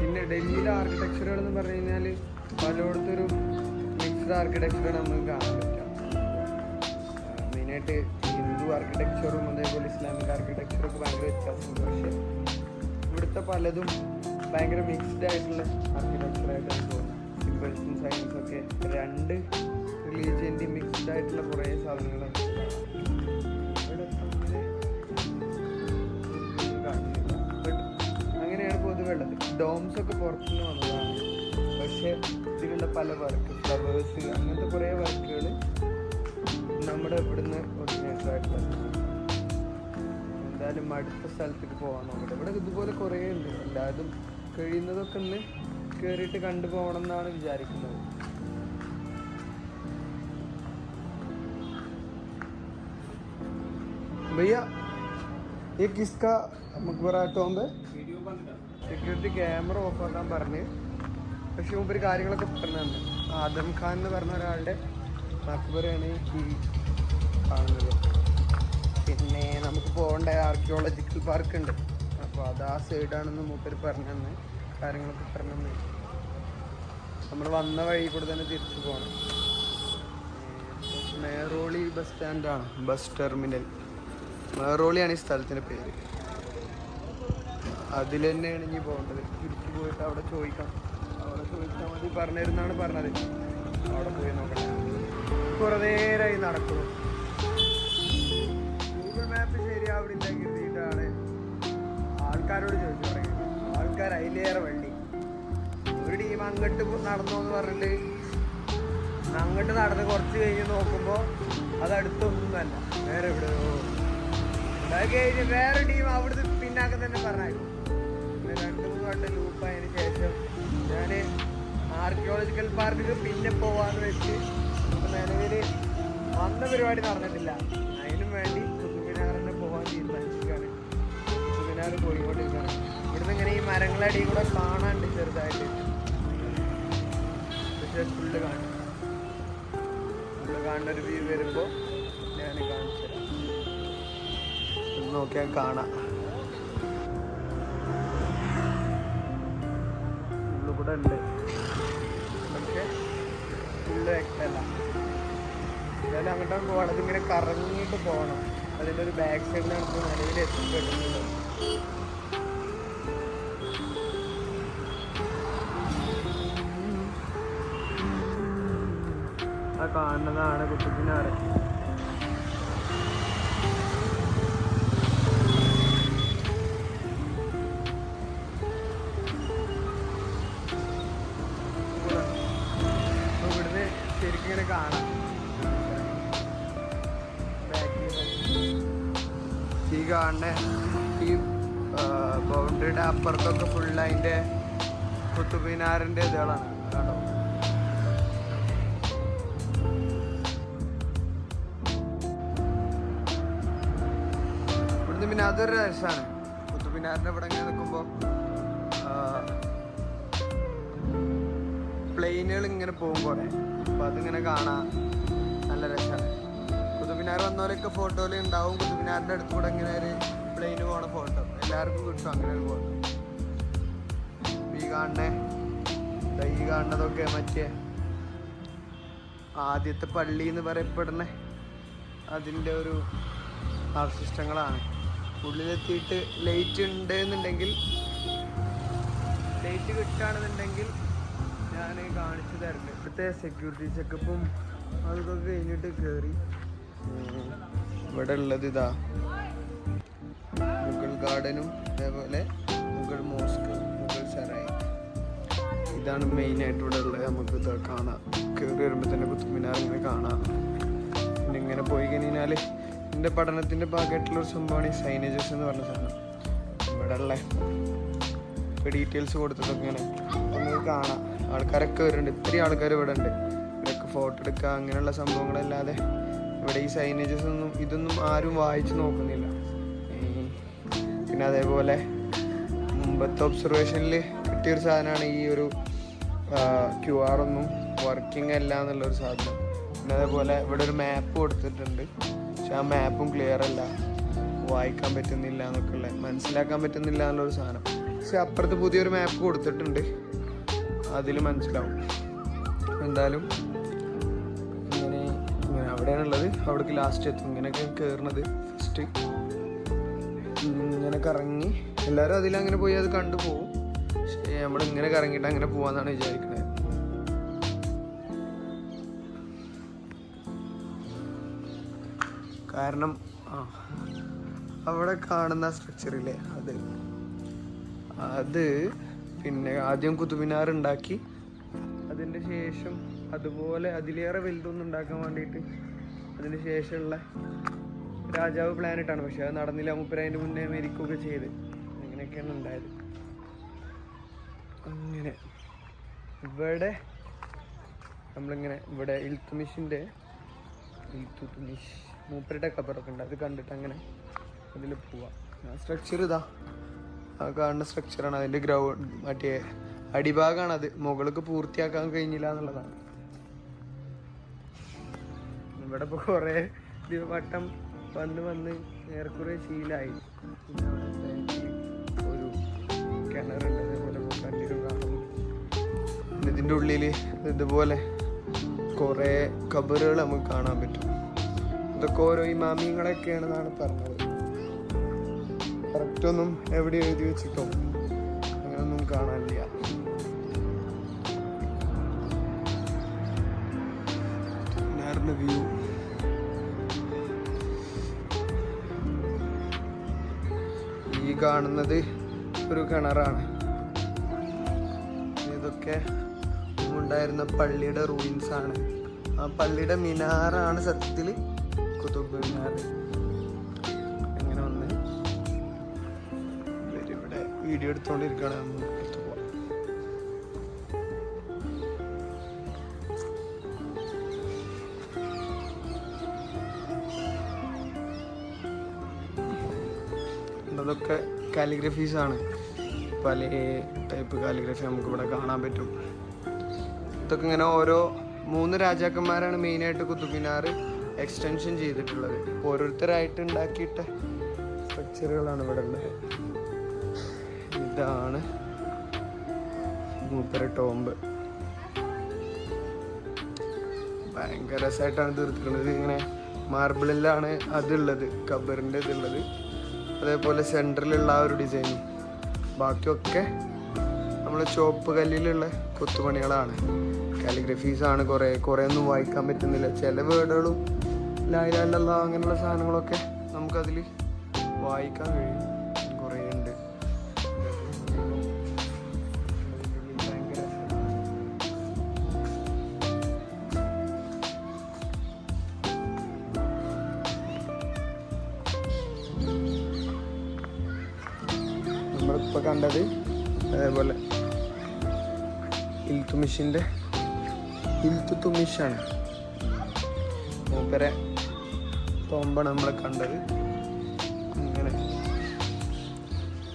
പിന്നെ ഡൽഹിയിലെ ആർക്കിടെക്ചറുകൾ എന്ന് പറഞ്ഞു കഴിഞ്ഞാൽ പലയിടത്തൊരു മിക്സ്ഡ് ആർക്കിടെക്ചറാണ് നമുക്ക് കാണാൻ പറ്റുക. മെയിനായിട്ട് ഹിന്ദു ആർക്കിടെക്ചറും അതേപോലെ ഇസ്ലാമിക് ആർക്കിടെക്ചറൊക്കെ ഭയങ്കര വ്യത്യാസമുണ്ട്. പക്ഷേ ഇവിടുത്തെ പലതും ഭയങ്കര മിക്സ്ഡ് ആയിട്ടുള്ള ആർക്കിടെക്ചറായിട്ടാണ് തോന്നുന്നത്. സിമ്പിൾസും സയൻസും ഒക്കെ രണ്ട് റിലീജിയൻ്റെ മിക്സ്ഡ് ആയിട്ടുള്ള കുറേ സാധനങ്ങളാണ് ഇവിടെ കാണുന്നില്ല. ബട്ട് അങ്ങനെയാണ് പൊതുവെ ഉള്ളത്. ഡോംസ് ഒക്കെ പുറത്തുനിന്ന് വന്നതാണ്. പക്ഷേ ഇതിലുള്ള പല വർക്ക്, ഫ്ലവേഴ്സ്, അങ്ങനത്തെ കുറേ വർക്കുകൾ നമ്മുടെ ഇവിടുന്ന് ഒറിജിനേറ്റഡ് ആയിട്ടുള്ളത്. എന്തായാലും അടുത്ത സ്ഥലത്തേക്ക് പോകാൻ നോക്കട്ടെ. ഇവിടെ ഇതുപോലെ കുറേ ഉണ്ട്. എല്ലാതും കഴിയുന്നതൊക്കെ ഒന്ന് കയറിയിട്ട് കണ്ടുപോകണം എന്നാണ് വിചാരിക്കുന്നത്. भैया ये किसका मकबरा टॉम्ब है? സെക്യൂരിറ്റി ക്യാമറ ഓഫ് ആക്കാൻ പറഞ്ഞ്, പക്ഷെ മുമ്പ് കാര്യങ്ങളൊക്കെ പറഞ്ഞു തന്നെ. ആദം ഖാൻ എന്ന് പറഞ്ഞ ഒരാളുടെ മക്ബറയാണ് ഈ കാണുന്നത്. പിന്നെ നമുക്ക് പോകേണ്ട ആർക്കിയോളജിക്കൽ പാർക്ക് ഉണ്ട്, അപ്പോൾ അത് ആ സൈഡാണെന്ന് മൂപ്പര് പറഞ്ഞു തന്നെ. കാര്യങ്ങളൊക്കെ പറഞ്ഞു തന്നെ. നമ്മൾ വന്ന വഴി കൂടെ തന്നെ തിരിച്ചു പോകണം. മേറോളി ബസ് സ്റ്റാൻഡാണ്, ബസ് ടെർമിനൽ. മേറോളിയാണ് ഈ സ്ഥലത്തിൻ്റെ പേര്. അതിൽ തന്നെയാണ് ഇനി പോകേണ്ടത്. തിരിച്ചു പോയിട്ട് അവിടെ ചോദിക്കണം. അവിടെ ചോദിച്ചാൽ മതി പറഞ്ഞിരുന്നാണ് പറഞ്ഞത്. അവിടെ പോയി നോക്കട്ടെ. കുറേ നേരമായി നടക്കുന്നു. ഗൂഗിൾ മാപ്പ് ശരിയാവില്ല കരുതിയിട്ടാണ് ആൾക്കാരോട് ചോദിച്ചു പറയുന്നത്. ആൾക്കാർ അതിലേറെ വണ്ടി. ഒരു ടീം അങ്ങോട്ട് നടന്നു എന്ന് പറഞ്ഞിട്ട് അങ്ങോട്ട് നടന്ന് കുറച്ച് കഴിഞ്ഞ് നോക്കുമ്പോൾ അതടുത്തൊന്നുമല്ല, വേറെ എവിടെയോ. അത് കഴിഞ്ഞ് വേറെ ടീം അവിടുത്തെ പിന്നാക്കം തന്നെ പറഞ്ഞായിരുന്നു. 2-3 വട്ടം ലൂപ്പായതിനു ശേഷം ഞാൻ ആർക്കിയോളജിക്കൽ പാർക്കിൽ പിന്നെ പോവാന്ന് വെച്ച് നിലവിൽ വന്ന പരിപാടി നടന്നിട്ടില്ല. അതിനും വേണ്ടി കുത്തുമിനാറിന് പോകാൻ തീരുമാനിച്ചിരിക്കുകയാണ്. കുത്തുമിനാർ പോയിക്കൊണ്ടിരിക്കുകയാണ്. ഇവിടുന്ന് ഇങ്ങനെ ഈ മരങ്ങളടി കൂടെ കാണാണ്ട് ചെറുതായിട്ട്. പക്ഷേ ഫുള്ള് കാണും. ഫുള്ള് കാണുന്ന ഒരു വ്യൂ വരുമ്പോൾ ഞാൻ കാണിച്ചു തരാം. നോക്കിയാൽ കാണാം. ഉള്ളിൽ ഉണ്ട്, പക്ഷേ ഫുള്ള് വ്യക്തമല്ല. എന്തായാലും അങ്ങോട്ടാണ് പോകണം. അതിങ്ങനെ കറങ്ങിയിട്ട് പോകണം. അതിൻ്റെ ഒരു ബാക്ക് സൈഡിലാണ് ഇപ്പോൾ നിലവിൽ എത്തിപ്പെടുന്നത്. ആ കാണുന്നതാണ് കുത്തുബിനാർ. ഇവിടുന്ന് ശരിക്കും ഇങ്ങനെ കാണാം. ഈ കാണുന്ന ഈ ബൗണ്ടറിയുടെ അപ്പുറത്തൊക്കെ ഫുള്ള് അതിൻ്റെ കുത്തുബിനാറിൻ്റെ ഇതുകളാണ്. കേട്ടോ, ഇവിടുന്ന് പിന്നെ അതൊരു രസമാണ്. കുത്തുബിനാറിൻ്റെ ഇവിടെ ഇങ്ങനെ നിൽക്കുമ്പോൾ പ്ലെയിനുകൾ ഇങ്ങനെ പോകും കുറേ. അപ്പോൾ അതിങ്ങനെ കാണാൻ നല്ല രസമാണ്. കുത്തുബിനാർ വന്നവരൊക്കെ ഫോട്ടോയിൽ ഉണ്ടാവും. കുത്തുബിനാറിൻ്റെ അടുത്ത് കൂടെ ഇങ്ങനെ ഒരു പ്ലെയിന് പോണ ഫോട്ടോ എല്ലാവർക്കും കിട്ടും. അങ്ങനെ ഒരു ഫോട്ടോ. ഈ കാണുന്നതൊക്കെ മറ്റേ ആദ്യത്തെ പള്ളി എന്ന് പറയപ്പെടുന്ന അതിൻ്റെ ഒരു അവശിഷ്ടങ്ങളാണ്. ഉള്ളിലെത്തിയിട്ട് ലൈറ്റ് ഉണ്ട് എന്നുണ്ടെങ്കിൽ, ലൈറ്റ് കിട്ടുകയാണെന്നുണ്ടെങ്കിൽ ഞാൻ കാണിച്ചു തരുന്നുണ്ട്. ഇവിടുത്തെ സെക്യൂരിറ്റി ചെക്കപ്പും അതൊക്കെ കഴിഞ്ഞിട്ട് കയറി. ഇവിടെ ഉള്ളത് ഇതാ മുഗൾ ഗാർഡനും അതേപോലെ മുഗൾ മോസ്ക്, മുഗൾ സറായി. ഇതാണ് മെയിനായിട്ട് ഇവിടെ ഉള്ളത്. നമുക്ക് കാണാം. കയറി വരുമ്പോൾ തന്നെ കുത്തുബ് മിനാർ ഇങ്ങനെ കാണാം. പിന്നെ ഇങ്ങനെ പോയി കഴിഞ്ഞാൽ എൻ്റെ പഠനത്തിൻ്റെ ഭാഗമായിട്ടുള്ളൊരു സംഭവമാണ് ഈ സൈനേജസ് എന്ന് പറഞ്ഞ സാധനം. ഇവിടെ ഉള്ള ഇപ്പോൾ ഡീറ്റെയിൽസ് കൊടുത്തിട്ടൊക്കെ ഇങ്ങനെ നമുക്ക് കാണാം. ആൾക്കാരൊക്കെ വരുന്നുണ്ട്, ഇത്രയും ആൾക്കാർ ഇവിടെ ഉണ്ട്. ഇവരൊക്കെ ഫോട്ടോ എടുക്കുക അങ്ങനെയുള്ള സംഭവങ്ങളല്ലാതെ ഇവിടെ ഈ സൈനേജസ് ഇതൊന്നും ആരും വായിച്ച് നോക്കുന്നില്ല. പിന്നെ അതേപോലെ മുമ്പത്തെ ഒബ്സർവേഷനിൽ കിട്ടിയൊരു സാധനമാണ് ഈ ഒരു QR ഒന്നും വർക്കിംഗ് അല്ല എന്നുള്ളൊരു സാധനം. പിന്നെ അതേപോലെ ഇവിടെ ഒരു മാപ്പ് കൊടുത്തിട്ടുണ്ട്, പക്ഷെ ആ മാപ്പും ക്ലിയർ അല്ല, വായിക്കാൻ പറ്റുന്നില്ല എന്നൊക്കെ മനസ്സിലാക്കാൻ പറ്റുന്നില്ല എന്നുള്ളൊരു സാധനം. പക്ഷെ അപ്പുറത്ത് പുതിയൊരു മാപ്പ് കൊടുത്തിട്ടുണ്ട്, അതിൽ മനസ്സിലാവും. എന്തായാലും ഇങ്ങനെ അവിടെയാണുള്ളത്. അവിടേക്ക് ലാസ്റ്റ് എത്തും. ഇങ്ങനെയൊക്കെ കയറുന്നത് ഫസ്റ്റ് ഇങ്ങനെ കറങ്ങി എല്ലാവരും അതിലങ്ങനെ പോയി അത് കണ്ടു പോകും. പക്ഷേ നമ്മളിങ്ങനെ കറങ്ങിയിട്ട് അങ്ങനെ പോവാന്നാണ് വിചാരിക്കുന്നത്. കാരണം അവിടെ കാണുന്ന സ്ട്രക്ചറില്ലേ അത് പിന്നെ ആദ്യം കുത്തുബ് ഉണ്ടാക്കി, അതിൻ്റെ ശേഷം അതുപോലെ അതിലേറെ വലുതൊന്നും ഉണ്ടാക്കാൻ വേണ്ടിയിട്ട് അതിന് ശേഷമുള്ള രാജാവ് പ്ലാനിട്ടാണ്. പക്ഷെ അത് നടന്നില്ല. മൂപ്പര് അതിൻ്റെ മുന്നേ മരിക്കുകയൊക്കെ ചെയ്ത്. അങ്ങനെയൊക്കെയാണ് ഉണ്ടായത്. അങ്ങനെ ഇവിടെ നമ്മളിങ്ങനെ ഇവിടെ ഇൽത്തുമിഷിൻ്റെ മൂപ്പരുടെ കബറൊക്കെ ഉണ്ട്, അത് കണ്ടിട്ട് അങ്ങനെ അതിൽ പോവാം. ആ സ്ട്രക്ചർ ഇതാ, ആ കാണുന്ന സ്ട്രക്ചറാണ്. അതിൻ്റെ ഗ്രൗണ്ട് മറ്റേ അടിഭാഗമാണ്. അത് മുകൾക്ക് പൂർത്തിയാക്കാൻ കഴിഞ്ഞില്ല എന്നുള്ളതാണ്. ഇവിടെ ഇപ്പോൾ കുറേ വട്ടം വന്ന് ഏറെക്കുറെ ശീലമായി. പിന്നെ അവിടെ ഒരു കിണറുണ്ട്, അതേപോലെ കണ്ടിട്ട് കാണും. ഇതിൻ്റെ ഉള്ളിൽ ഇതുപോലെ കുറേ ഖബറുകൾ നമുക്ക് കാണാൻ പറ്റും. ഇതൊക്കെ ഓരോ ഇമാമിങ്ങളൊക്കെയാണെന്നാണ് പറഞ്ഞത്. കറക്റ്റൊന്നും എവിടെ എഴുതി വെച്ചിട്ടോ അങ്ങനെയൊന്നും കാണാനില്ല. വ്യൂ ഈ കാണുന്നത് ഒരു കിണറാണ്. ഇതൊക്കെ ഉണ്ടായിരുന്ന പള്ളിയുടെ റൂയിൻസ് ആണ്. ആ പള്ളിയുടെ മിനാറാണ് സത്യത്തിൽ കുതുബ് മിനാർ. അങ്ങനെ വന്ന് ഇവരിവിടെ വീഡിയോ എടുത്തുകൊണ്ടിരിക്കുകയാണ്. നമ്മൾ പുറത്ത് പോവാം. അതൊക്കെ കാലിഗ്രഫീസാണ്. പല ടൈപ്പ് കാലിഗ്രഫി നമുക്കിവിടെ കാണാൻ പറ്റും. ഇതൊക്കെ ഇങ്ങനെ ഓരോ 3 രാജാക്കന്മാരാണ് മെയിനായിട്ട് കുതുബ് മിനാർ എക്സ്റ്റൻഷൻ ചെയ്തിട്ടുള്ളത്. ഓരോരുത്തരായിട്ട് ഉണ്ടാക്കിയിട്ട സ്ട്രക്ചറുകളാണ് ഇവിടെ ഉള്ളത്. ഇതാണ് മൂപ്പര ടോംബ്. ഭയങ്കര രസമായിട്ടാണ് തീർത്തിട്ടുള്ളത്. ഇങ്ങനെ മാർബിളിലാണ് അതുള്ളത്, ഖബറിൻ്റെ ഇതുള്ളത്. അതേപോലെ സെൻറ്ററിലുള്ള ആ ഒരു ഡിസൈനും ബാക്കിയൊക്കെ നമ്മൾ ചുവപ്പ് കല്ലിലുള്ള കൊത്തുപണികളാണ്. കാലിഗ്രഫീസാണ്. കുറേ ഒന്നും വായിക്കാൻ പറ്റുന്നില്ല. ചില വേർഡുകളും ലാ ഇലാഹ ഇല്ലല്ലാഹ് അങ്ങനെയുള്ള സാധനങ്ങളൊക്കെ നമുക്കതിൽ വായിക്കാൻ കഴിയും. കുറേ ഉണ്ട്. ഭയങ്കര നമ്മളിപ്പോൾ കണ്ടത് അതേപോലെ ഇൽത്തുമിഷാണ്. മൂപ്പരെ തോമ്പാണ് നമ്മൾ കണ്ടത്. ഇങ്ങനെ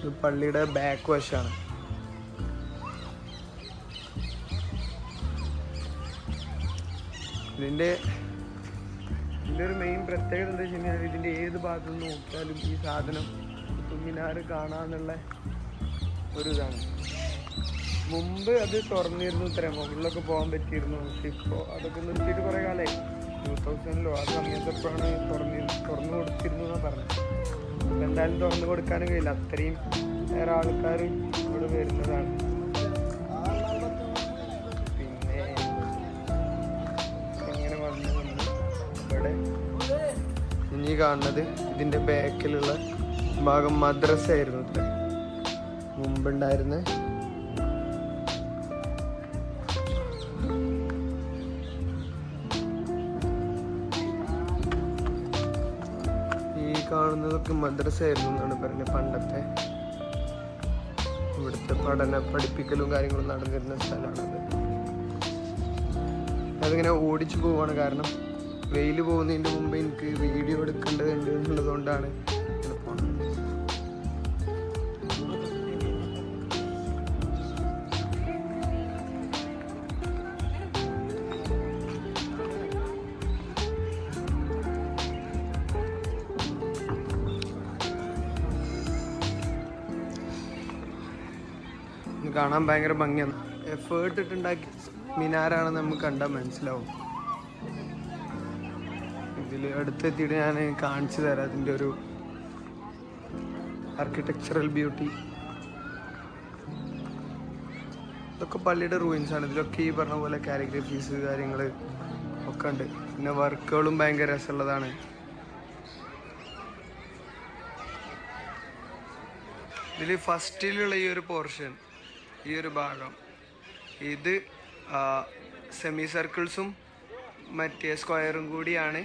ഒരു പള്ളിയുടെ ബാക്ക് വശമാണ്. ഇതിൻ്റെ ഒരു മെയിൻ പ്രത്യേകത എന്താ വെച്ച് കഴിഞ്ഞാൽ ഇതിൻ്റെ ഏത് ഭാഗത്തു നിന്ന് നോക്കിയാലും ഈ സാധനം കുതുബ് മിനാർ കാണാന്നുള്ള ഒരു ഇതാണ്. മുമ്പ് അത് തുറന്നിരുന്നു, ഇത്രയും മുകളിലൊക്കെ പോകാൻ പറ്റിയിരുന്നു. പക്ഷെ ഇപ്പോൾ അതൊക്കെ നിർത്തിയിട്ട് കുറേ കാലമായി. 2000-ലോ ആ സമയത്തൊക്കെയാണ് തുറന്നു കൊടുത്തിരുന്നു എന്നാണ് പറഞ്ഞത്. എന്തായാലും തുറന്നു കൊടുക്കാനും കഴിയില്ല, അത്രയും വേറെ ആൾക്കാർ ഇവിടെ വരുന്നതാണ്. പിന്നെ അങ്ങനെ വന്ന് ഇവിടെ ഇനി കാണുന്നത് ഇതിൻ്റെ ബാക്കിലുള്ള ഭാഗം മദ്രസ ആയിരുന്നു ഇത്ര മുമ്പുണ്ടായിരുന്നത്. കാണുന്നതൊക്കെ മദ്രസ ആയിരുന്നു എന്നാണ് പറയുന്നത്. പണ്ടത്തെ ഇവിടുത്തെ പഠിപ്പിക്കലും കാര്യങ്ങളും നടന്നിരുന്ന സ്ഥലമാണത്. അതിങ്ങനെ ഓടിച്ചു പോവാണ്, കാരണം വെയിൽ പോകുന്നതിൻ്റെ മുമ്പ് എനിക്ക് വീഡിയോ എടുക്കേണ്ടതുണ്ട് എന്നുള്ളതുകൊണ്ടാണ് ഇങ്ങനെ പോകുന്നത്. കാണാൻ ഭയങ്കര ഭംഗിയാണ്. എഫേർട്ട് ഇട്ടുണ്ടാക്കി മിനാരാണെന്ന് നമുക്ക് കണ്ടാൽ മനസ്സിലാവും. ഇതിൽ അടുത്തെത്തിയിട്ട് ഞാൻ കാണിച്ചു തരാം അതിൻ്റെ ഒരു ആർക്കിടെക്ചറൽ ബ്യൂട്ടി. ഇതൊക്കെ പള്ളിയുടെ റൂയിൻസ് ആണ്. ഇതിലൊക്കെ ഈ പറഞ്ഞ പോലെ കാലിഗ്രഫീസ് കാര്യങ്ങൾ ഒക്കെ ഉണ്ട്. പിന്നെ വർക്കുകളും ഭയങ്കര രസമുള്ളതാണ്. ഇതിൽ ഫസ്റ്റിലുള്ള ഈ ഒരു പോർഷൻ, ഈ ഒരു ഭാഗം, ഇത് സെമി സർക്കിൾസും മറ്റേ സ്ക്വയറും കൂടിയാണ്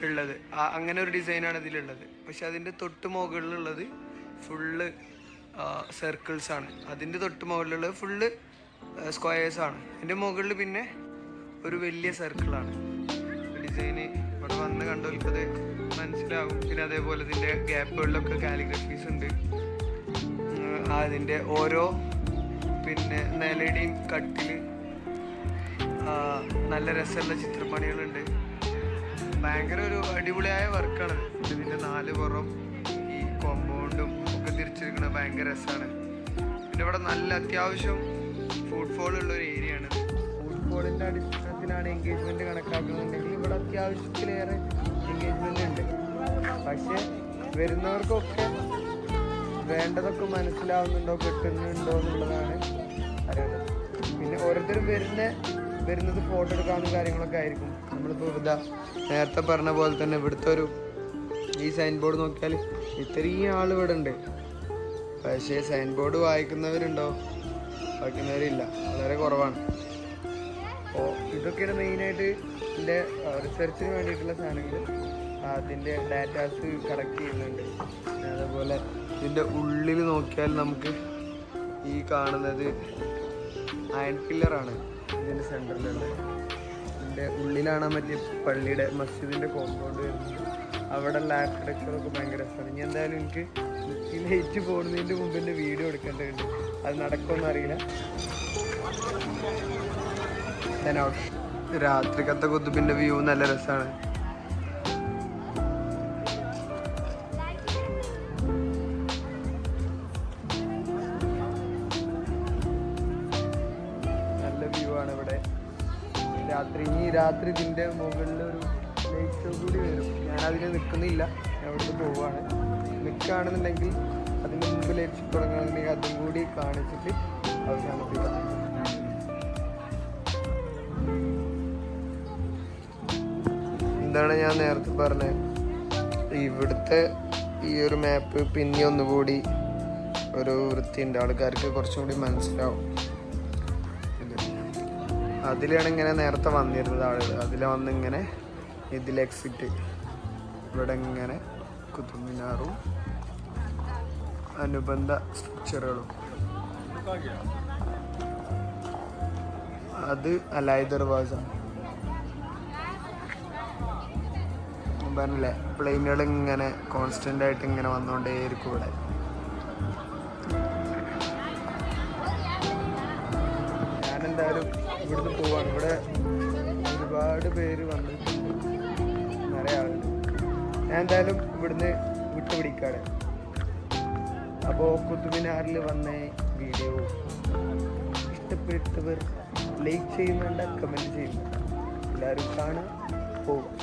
ഉള്ളത്. അങ്ങനെ ഒരു ഡിസൈനാണ് ഇതിലുള്ളത്. പക്ഷെ അതിൻ്റെ തൊട്ട് മുകളിലുള്ളത് ഫുള്ള് സർക്കിൾസാണ്. അതിൻ്റെ തൊട്ട് മുകളിലുള്ളത് ഫുള്ള് സ്ക്വയേഴ്സാണ്. അതിൻ്റെ മുകളിൽ പിന്നെ ഒരു വലിയ സർക്കിളാണ്. ഡിസൈന് ഇവിടെ വന്ന് കണ്ടവർക്കത് മനസ്സിലാവും. പിന്നെ അതേപോലെ ഇതിൻ്റെ ഗ്യാപ്പുകളിലൊക്കെ കാലിഗ്രഫീസ് ഉണ്ട്. അതിൻ്റെ ഓരോ പിന്നെ നിലയുടെയും കട്ടിൽ നല്ല രസമുള്ള ചിത്രപ്പണികളുണ്ട്. ഭയങ്കര ഒരു അടിപൊളിയായ വർക്കാണ്. ഇതിൻ്റെ 4 പുറം ഈ കോമ്പൗണ്ടും ഒക്കെ തിരിച്ചിരിക്കുന്നത് ഭയങ്കര രസമാണ്. പിന്നെ ഇവിടെ നല്ല അത്യാവശ്യം ഫുട്ഫോൾ ഉള്ള ഒരു ഏരിയ ആണ്. ഫുട്ഫോളിൻ്റെ അടിസ്ഥാനത്തിലാണ് എൻഗേജ്മെൻറ്റ് കണക്കാക്കുന്നുണ്ടെങ്കിൽ ഇവിടെ അത്യാവശ്യത്തിലേറെ എൻഗേജ്മെൻ്റ് ഉണ്ട്. പക്ഷേ വരുന്നവർക്കൊക്കെ വേണ്ടതൊക്കെ മനസ്സിലാവുന്നുണ്ടോ കിട്ടുന്നുണ്ടോ എന്നുള്ളതാണ് അറിയേണ്ടത്. പിന്നെ ഓരോരുത്തരും വരുന്നത് ഫോട്ടോ എടുക്കാവുന്ന കാര്യങ്ങളൊക്കെ ആയിരിക്കും. നമ്മളിപ്പോൾ ഇതാ നേരത്തെ പറഞ്ഞ പോലെ തന്നെ ഇവിടുത്തെ ഈ സൈൻ ബോർഡ് നോക്കിയാൽ ഇത്രയും ആൾ ഇവിടെ ഉണ്ട്. പക്ഷേ സൈൻ ബോർഡ് വായിക്കുന്നവരുണ്ടോ? വായിക്കുന്നവരില്ല, വളരെ കുറവാണ്. അപ്പോൾ ഇതൊക്കെയാണ് മെയിനായിട്ട് ഇതിൻ്റെ റിസർച്ചിന് വേണ്ടിയിട്ടുള്ള സാധനങ്ങൾ. അതിൻ്റെ ഡാറ്റാസ് കളക്ട് ചെയ്യുന്നുണ്ട്. അതേപോലെ ഇതിൻ്റെ ഉള്ളിൽ നോക്കിയാൽ നമുക്ക് ഈ കാണുന്നത് അയൺ പില്ലറാണ് ഇതിൻ്റെ സെൻറ്ററിലുള്ളത്. ഇതിൻ്റെ ഉള്ളിലാണ് മറ്റേ പള്ളിയുടെ മസ്ജിദിൻ്റെ കോമ്പൗണ്ട് വരുന്നത്. അവിടെയുള്ള ആർക്കിടെക്ചറൊക്കെ ഭയങ്കര രസമാണ്. ഇനി എന്തായാലും എനിക്ക് ലൈറ്റ് പോകുന്നതിൻ്റെ മുമ്പ് എൻ്റെ വീഡിയോ എടുക്കേണ്ടതുണ്ട്. അത് നടക്കുമെന്ന് അറിയില്ല. രാത്രിക്കത്തെ കുത്തുബിൻ്റെ വ്യൂ നല്ല രസമാണ്. ഇവിടെ രാത്രി ഇതിൻ്റെ മുകളിൽ ഒരു ലൈറ്റ് ഷോ കൂടി വരും. ഞാനതിന് നിൽക്കുന്നില്ല, ഞാൻ അവിടുന്ന് പോവുകയാണ്. നിൽക്കുകയാണെന്നുണ്ടെങ്കിൽ അതിന് മുമ്പ് ലൈറ്റ് ഷോ തുടങ്ങുകയാണെന്നുണ്ടെങ്കിൽ അതും കൂടി കാണിച്ചിട്ട് അവസാനിപ്പിക്കാം. എന്താണ് ഞാൻ നേരത്തെ പറഞ്ഞത്, ഇവിടുത്തെ ഈ ഒരു മാപ്പ് പിന്നെ ഒന്നുകൂടി ഒരു വൃത്തിയുണ്ട്, ആൾക്കാർക്ക് കുറച്ചും കൂടി മനസ്സിലാവും. അതിലാണ് ഇങ്ങനെ നേരത്തെ വന്നിരുന്നത് ആളുകൾ. അതിൽ വന്നിങ്ങനെ ഇതിൽ എക്സിറ്റ് ഇവിടെ ഇങ്ങനെ കുതുബ് മിനാറും അനുബന്ധ സ്ട്രക്ചറുകളും. അത് അലായ് ദർവാസ പറഞ്ഞില്ലേ, പ്ലെയിനുകൾ ഇങ്ങനെ കോൺസ്റ്റന്റ് ആയിട്ട് ഇങ്ങനെ വന്നുകൊണ്ടേയിരിക്കും ഇവിടെ. ഞാനെന്തായാലും ഇവിടുന്ന് പോവാണ്. ഇവിടെ ഒരുപാട് പേര് വന്നിട്ടുണ്ട്, നിറയെ ആളുണ്ട്. ഞാൻ എന്തായാലും ഇവിടുന്ന് വിട്ടുപിടിക്കാണ്. അപ്പോൾ കുതുബ് മിനാറിൽ വന്ന വീഡിയോ ഇഷ്ടപ്പെട്ടവർ ലൈക്ക് ചെയ്യുന്നുണ്ട്, കമൻറ്റ് ചെയ്യുന്നുണ്ട്. എല്ലാവരും കാണാൻ പോകും.